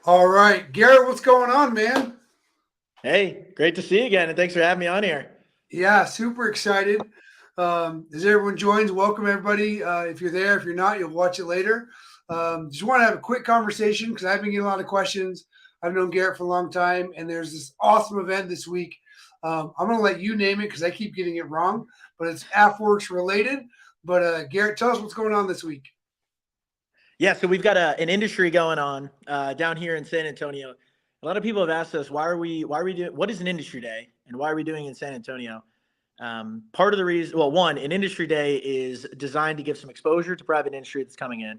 All right, Garrett, what's going on, man? Hey, great to see you again, and thanks for having me on here. Yeah, super excited. As everyone joins, welcome everybody. If you're there, if you're not, you'll watch it later. Just want to have a quick conversation because I've been getting a lot of questions. I've known Garrett for a long time, and there's this awesome event this week. I'm going to let you name it because I keep getting it wrong, but it's AFWERX related. But Garrett, tell us what's going on this week. Yeah, so we've got an industry going on down here in San Antonio. A lot of people have asked us why are we doing what is an industry day and why are we doing it in San Antonio? Part of the reason, well, one, an industry day is designed to give some exposure to private industry that's coming in.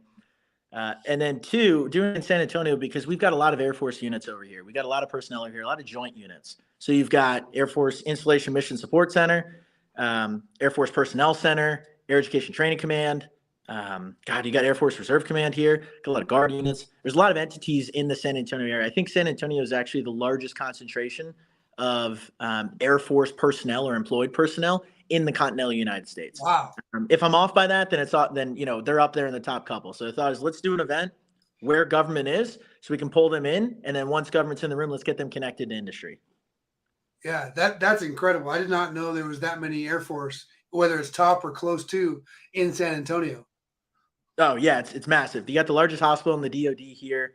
And then two, doing it in San Antonio because we've got a lot of Air Force units over here. We got a lot of personnel over here, a lot of joint units. So you've got Air Force Installation Mission Support Center, Air Force Personnel Center, Air Education Training Command. You got Air Force Reserve Command here. Got a lot of Guard units. There's a lot of entities in the San Antonio area. I think San Antonio is actually the largest concentration of Air Force personnel or employed personnel in the continental United States. Wow. If I'm off by that, then they're up there in the top couple. So the thought is let's do an event where government is so we can pull them in, and then once government's in the room, let's get them connected to industry. Yeah, that's incredible. I did not know there was that many Air Force, whether it's top or close to, in San Antonio. Oh yeah, it's massive. You got the largest hospital in the DoD here.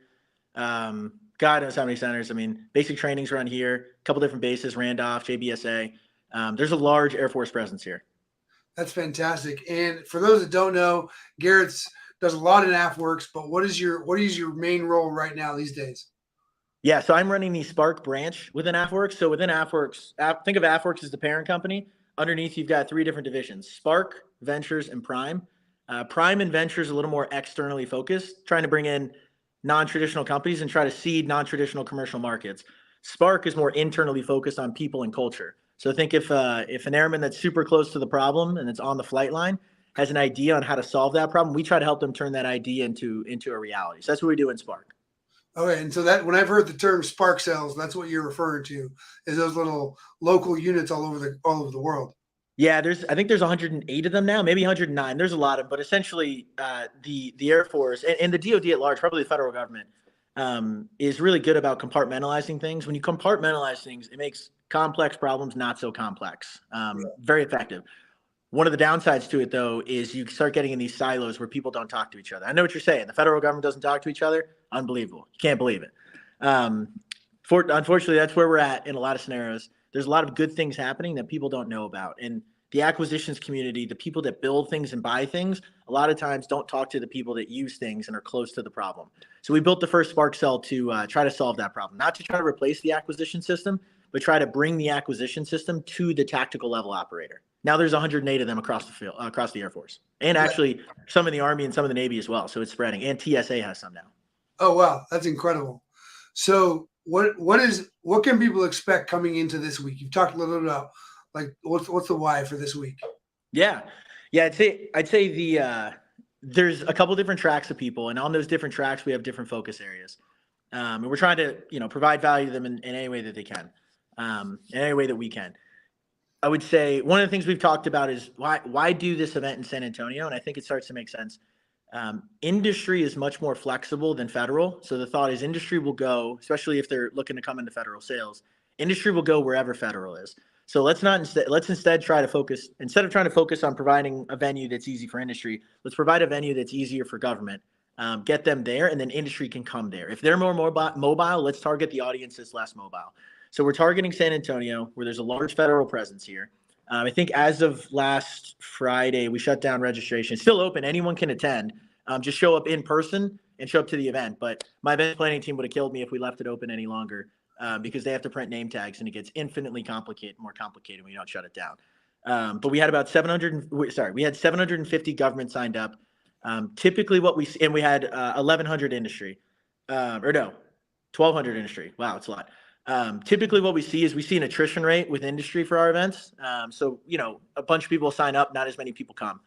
God knows how many centers. I mean, basic trainings run here. A couple different bases: Randolph, JBSA. There's a large Air Force presence here. That's fantastic. And for those that don't know, Garrett's does a lot in AFWERX, but what is your main role right now these days? Yeah, so I'm running the Spark branch within AFWERX. So within AFWERX, think of AFWERX as the parent company. Underneath, you've got three different divisions: Spark, Ventures, and Prime. Prime and Ventures a little more externally focused, trying to bring in non-traditional companies and try to seed non-traditional commercial markets. Spark is more internally focused on people and culture. So think if an airman that's super close to the problem and it's on the flight line has an idea on how to solve that problem, we try to help them turn that idea into a reality. So that's what we do in Spark. Okay, and so that when I've heard the term Spark cells, that's what you're referring to, is those little local units all over the world. Yeah, I think there's 108 of them now, maybe 109. There's a lot of, but essentially the Air Force and the DoD at large, probably the federal government, is really good about compartmentalizing things. When you compartmentalize things, it makes complex problems not so complex. Very effective. One of the downsides to it, though, is you start getting in these silos where people don't talk to each other. I know what you're saying. The federal government doesn't talk to each other. Unbelievable. You can't believe it. Unfortunately, that's where we're at in a lot of scenarios. There's a lot of good things happening that people don't know about. And the acquisitions community, the people that build things and buy things, a lot of times don't talk to the people that use things and are close to the problem. So we built the first Spark cell to try to solve that problem, not to try to replace the acquisition system, but try to bring the acquisition system to the tactical level operator. Now there's 108 of them across the field, across the Air Force, and actually some in the Army and some in the Navy as well. So it's spreading, and TSA has some now. Oh wow, that's incredible. So what can people expect coming into this week? You've talked a little bit about like what's the why for this week? Yeah. I'd say there's a couple different tracks of people, and on those different tracks we have different focus areas, and we're trying to provide value to them in any way that they can, in any way that we can. I would say one of the things we've talked about is why do this event in San Antonio, and I think it starts to make sense. Industry is much more flexible than federal. So the thought is industry will go, especially if they're looking to come into federal sales, industry will go wherever federal is. So let's instead try to focus, instead of trying to focus on providing a venue that's easy for industry, let's provide a venue that's easier for government, get them there, and then industry can come there. If they're more mobile, let's target the audience that's less mobile. So we're targeting San Antonio, where there's a large federal presence here. I think as of last Friday, we shut down registration. It's still open. Anyone can attend. Just show up in person and show up to the event. But my event planning team would have killed me if we left it open any longer because they have to print name tags, and it gets infinitely more complicated when you don't shut it down. But we had about 750 government signed up. Typically what we see, and we had 1,100 industry, 1,200 industry. Wow, it's a lot. Typically what we see is we see an attrition rate with industry for our events. So, a bunch of people sign up, not as many people come.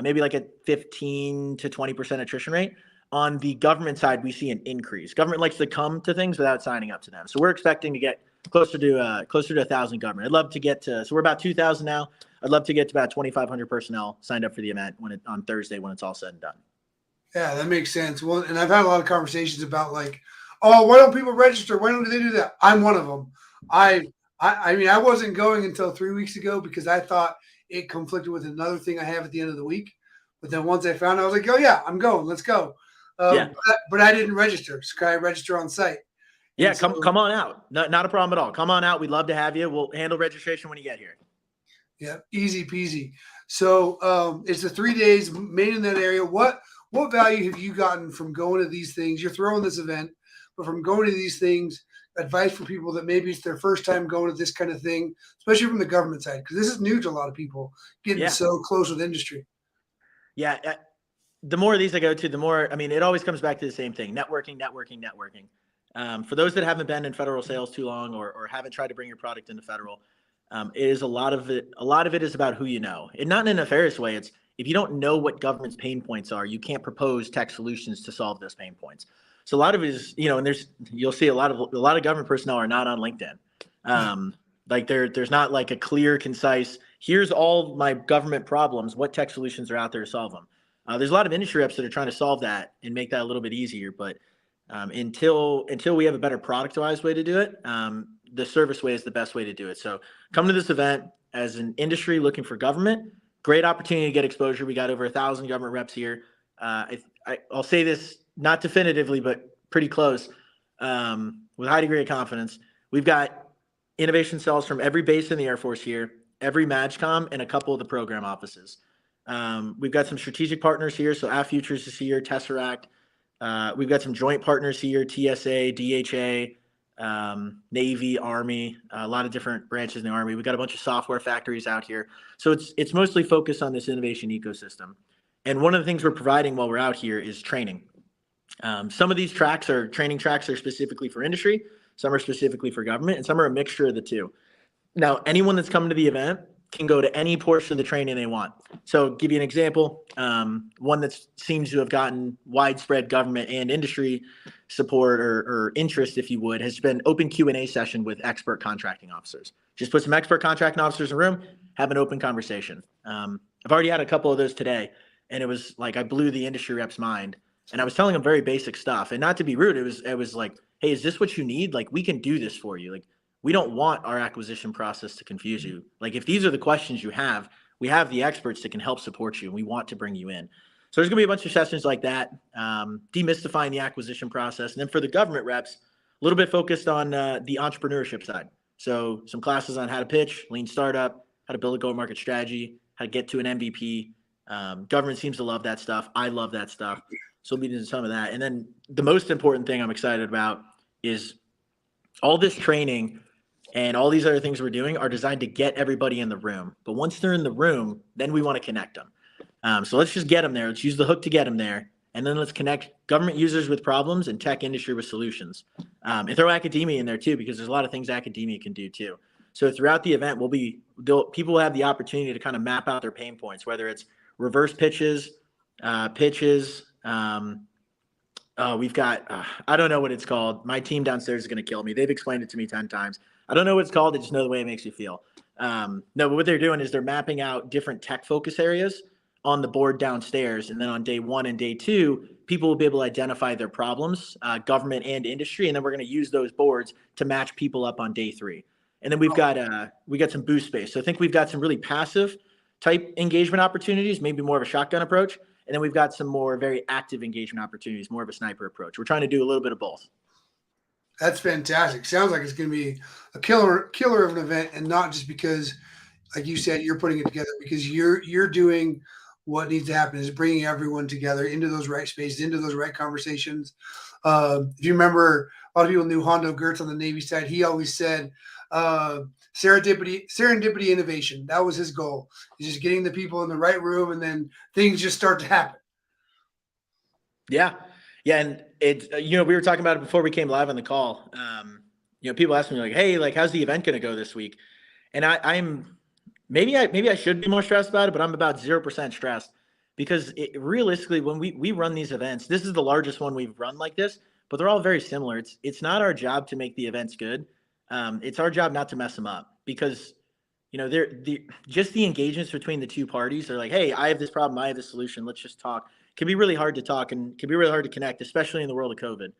Maybe like a 15 to 20% attrition rate. On the government side, we see an increase. Government likes to come to things without signing up to them. So we're expecting to get closer to 1,000 government. I'd love to get to, so we're about 2,000 now. I'd love to get to about 2,500 personnel signed up for the event on Thursday when it's all said and done. Yeah, that makes sense. Well, and I've had a lot of conversations about like oh, why don't people register? Why don't they do that? I'm one of them. I mean, I wasn't going until 3 weeks ago because I thought it conflicted with another thing I have at the end of the week. But then once I found, I was like, oh yeah, I'm going. Let's go. Yeah. But I didn't register. So can I register on site? Yeah, come on out. Not a problem at all. Come on out. We'd love to have you. We'll handle registration when you get here. Yeah, easy peasy. So it's the 3 days, made in that area. What value have you gotten from going to these things? You're throwing this event, but from going to these things, advice for people that maybe it's their first time going to this kind of thing, especially from the government side, because this is new to a lot of people getting so close with industry. Yeah. The more of these I go to, the more, I mean, it always comes back to the same thing: networking. For those that haven't been in federal sales too long or haven't tried to bring your product into federal, it is a lot of it is about who you know, and not in a nefarious way. It's if you don't know what government's pain points are, you can't propose tech solutions to solve those pain points. So a lot of it is, and you'll see a lot of government personnel are not on LinkedIn. Like there's not like a clear, concise, here's all my government problems, what tech solutions are out there to solve them. There's a lot of industry reps that are trying to solve that and make that a little bit easier, but until we have a better productized way to do it, the service way is the best way to do it. So come to this event as an industry looking for government. Great opportunity to get exposure. We got over 1,000 government reps here. I'll say this not definitively, but pretty close, with a high degree of confidence. We've got innovation cells from every base in the Air Force here, every MAGCOM, and a couple of the program offices. We've got some strategic partners here. So AFWERX is here, Tesseract. We've got some joint partners here: TSA, DHA, Navy, Army, a lot of different branches in the Army. We've got a bunch of software factories out here. So it's mostly focused on this innovation ecosystem. And one of the things we're providing while we're out here is training. Some of these training tracks are specifically for industry, some are specifically for government, and some are a mixture of the two. Now, anyone that's coming to the event can go to any portion of the training they want. So give you an example, one that seems to have gotten widespread government and industry support or interest, if you would, has been open Q&A session with expert contracting officers. Just put some expert contracting officers in a room, have an open conversation. I've already had a couple of those today, and it was like I blew the industry rep's mind. And I was telling them very basic stuff. And not to be rude, it was like, hey, is this what you need? Like, we can do this for you. Like, we don't want our acquisition process to confuse you. Like, if these are the questions you have, we have the experts that can help support you, and we want to bring you in. So there's going to be a bunch of sessions like that, demystifying the acquisition process. And then for the government reps, a little bit focused on the entrepreneurship side. So some classes on how to pitch, lean startup, how to build a go-to-market strategy, how to get to an MVP. Government seems to love that stuff. I love that stuff. So we'll be doing some of that. And then the most important thing I'm excited about is all this training and all these other things we're doing are designed to get everybody in the room. But once they're in the room, then we want to connect them. So let's just get them there. Let's use the hook to get them there. And then let's connect government users with problems and tech industry with solutions. And throw academia in there too, because there's a lot of things academia can do too. So throughout the event, people will have the opportunity to kind of map out their pain points, whether it's reverse pitches. We've got, I don't know what it's called. My team downstairs is going to kill me. They've explained it to me 10 times. I don't know what it's called. I just know the way it makes you feel. No, but what they're doing is they're mapping out different tech focus areas on the board downstairs. And then on day 1 and day 2, people will be able to identify their problems, government and industry. And then we're going to use those boards to match people up on day 3. And then we got some boost space. So I think we've got some really passive type engagement opportunities, maybe more of a shotgun approach. And then we've got some more very active engagement opportunities, more of a sniper approach. We're trying to do a little bit of both. That's fantastic. Sounds like it's going to be a killer of an event, and not just because, like you said, you're putting it together, because you're doing what needs to happen, is bringing everyone together into those right spaces, into those right conversations. If you remember, a lot of people knew Hondo Gertz on the Navy side. He always said, serendipity innovation. That was his goal. He's just getting the people in the right room, and then things just start to happen. Yeah. And it's, we were talking about it before we came live on the call. People ask me like, hey, like, how's the event going to go this week? And I'm maybe I should be more stressed about it, but I'm about 0% stressed, because realistically, when we run these events, this is the largest one we've run like this, but they're all very similar. It's not our job to make the events good. It's our job not to mess them up, because, just the engagements between the two parties are like, hey, I have this problem, I have this solution, let's just talk. Can be really hard to talk, and can be really hard to connect, especially in the world of COVID.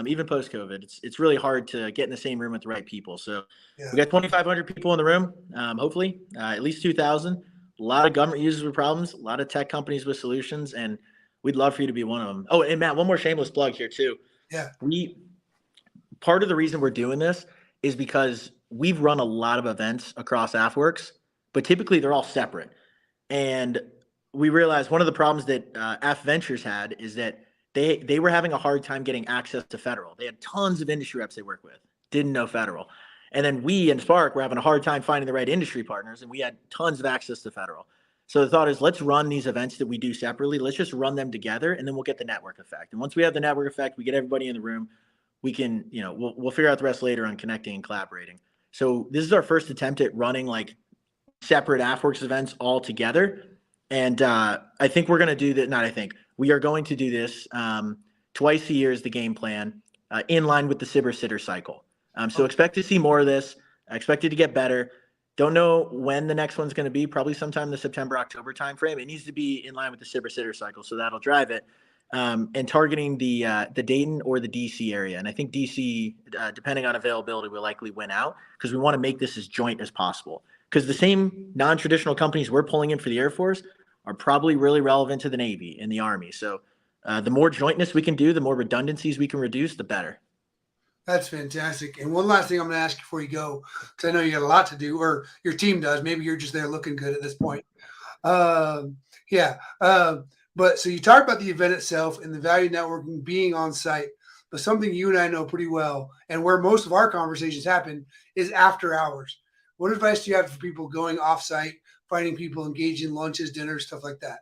even post-COVID. It's really hard to get in the same room with the right people. So Yeah. we got 2,500 people in the room, hopefully, at least 2,000. A lot of government users with problems, a lot of tech companies with solutions, and we'd love for you to be one of them. Oh, and Matt, one more shameless plug here too. Yeah. Part of the reason we're doing this is because we've run a lot of events across AFWERX, but typically they're all separate. And we realized one of the problems that AFVentures had is that they were having a hard time getting access to federal. They had tons of industry reps they work with, didn't know federal. And then we in Spark were having a hard time finding the right industry partners, and we had tons of access to federal. So the thought is, let's run these events that we do separately. Let's just run them together, and then we'll get the network effect. And once we have the network effect, we get everybody in the room. We can, we'll figure out the rest later on connecting and collaborating. So this is our first attempt at running like separate AFWERX events all together. And I think we're going to do that. Not I think. We are going to do this twice a year is the game plan, in line with the Cyber Sitter cycle. So expect to see more of this. I expect it to get better. Don't know when the next one's going to be. Probably sometime in the September, October timeframe. It needs to be in line with the Cyber Sitter cycle, so that'll drive it. And targeting the Dayton or the DC area. And I think DC, depending on availability, will likely win out because we want to make this as joint as possible. Because the same non-traditional companies we're pulling in for the Air Force are probably really relevant to the Navy and the Army. So the more jointness we can do, the more redundancies we can reduce, the better. That's fantastic. And one last thing I'm going to ask before you go, because I know you got a lot to do, or your team does. Maybe you're just there looking good at this point. But so you talked about the event itself and the value networking being on site, but something you and I know pretty well, and where most of our conversations happen, is after hours. What advice do you have for people going off site, finding people engaged in lunches, dinners, stuff like that?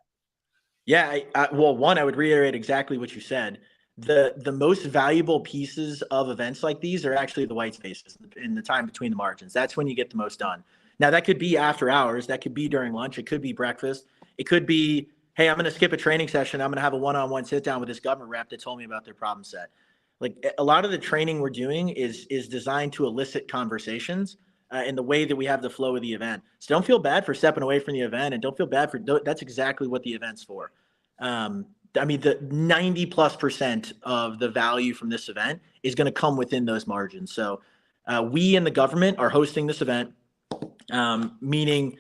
Yeah, well, one, I would reiterate exactly what you said. The most valuable pieces of events like these are actually the white spaces in the time between the margins. That's when you get the most done. Now, that could be after hours. That could be during lunch. It could be breakfast. It could be, hey, I'm going to skip a training session. I'm going to have a one-on-one sit down with this government rep that told me about their problem set. Like a lot of the training we're doing is designed to elicit conversations in the way that we have the flow of the event. So don't feel bad for stepping away from the event, and don't feel bad for that's exactly what the event's for. I mean, the 90+% of the value from this event is going to come within those margins. So we in the government are hosting this event, meaning,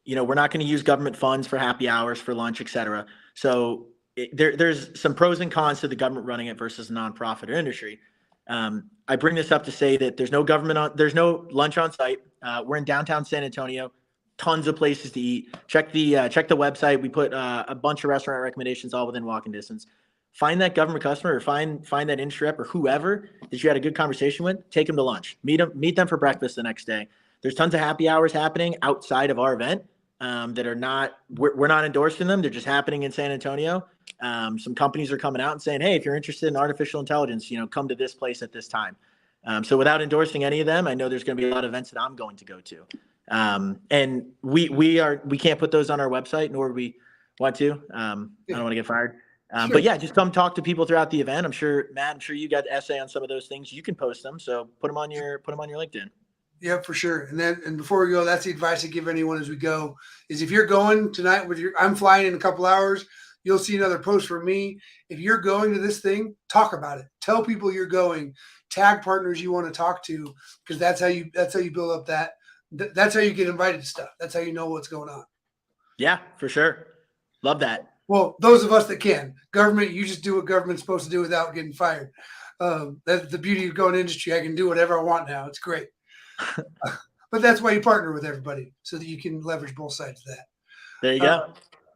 we're not going to use government funds for happy hours, for lunch, et cetera. So there's some pros and cons to the government running it versus a nonprofit or industry. I bring this up to say that there's no there's no lunch on site. We're in downtown San Antonio. Tons of places to eat. Check the website. We put a bunch of restaurant recommendations all within walking distance. Find that government customer or find that industry rep or whoever that you had a good conversation with. Take them to lunch. Meet them for breakfast the next day. There's tons of happy hours happening outside of our event that are not we're not endorsing them. They're just happening in San Antonio. Some companies are coming out and saying, hey, if you're interested in artificial intelligence, come to this place at this time. So without endorsing any of them, I know there's going to be a lot of events that I'm going to go to. And we can't put those on our website, nor do we want to. I don't want to get fired. Sure. But yeah, just come talk to people throughout the event. I'm sure, Matt, you got an essay on some of those things. You can post them. So put them on your LinkedIn. Yeah, for sure. And before we go, that's the advice I give anyone as we go is if you're going tonight I'm flying in a couple hours, you'll see another post from me. If you're going to this thing, talk about it. Tell people you're going, tag partners you want to talk to, because that's how you build up that's how you get invited to stuff. That's how you know what's going on. Yeah, for sure. Love that. Well, those of us that can. Government, you just do what government's supposed to do without getting fired. That's the beauty of going industry. I can do whatever I want now. It's great. But that's why you partner with everybody, so that you can leverage both sides of that. There you go.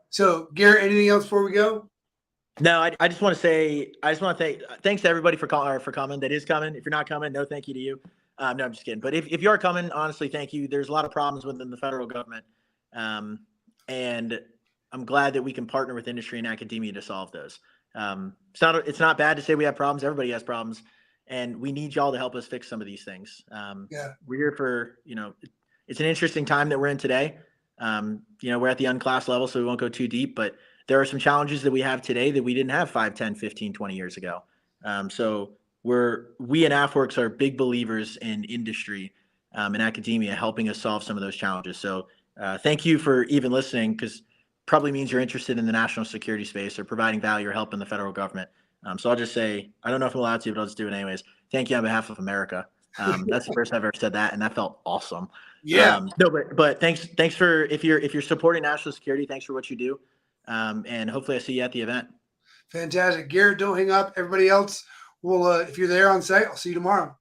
So, Garrett, anything else before we go? No, I just want to say, thanks to everybody for coming. That is coming. If you're not coming, no thank you to you. No, I'm just kidding. But if you are coming, honestly, thank you. There's a lot of problems within the federal government. And I'm glad that we can partner with industry and academia to solve those. It's not bad to say we have problems. Everybody has problems. And we need y'all to help us fix some of these things. We're here for, it's an interesting time that we're in today. We're at the unclassed level, so we won't go too deep, but there are some challenges that we have today that we didn't have 5, 10, 15, 20 years ago. So we in AFWERX are big believers in industry and academia helping us solve some of those challenges. So thank you for even listening, because probably means you're interested in the national security space or providing value or help in the federal government. So I'll just say, I don't know if I'm allowed to, but I'll just do it anyways. Thank you on behalf of America. That's the first time I've ever said that, and that felt awesome. Yeah. No, but thanks for if you're supporting national security, thanks for what you do. And hopefully I see you at the event. Fantastic. Garrett, don't hang up. Everybody else will, if you're there on site, I'll see you tomorrow.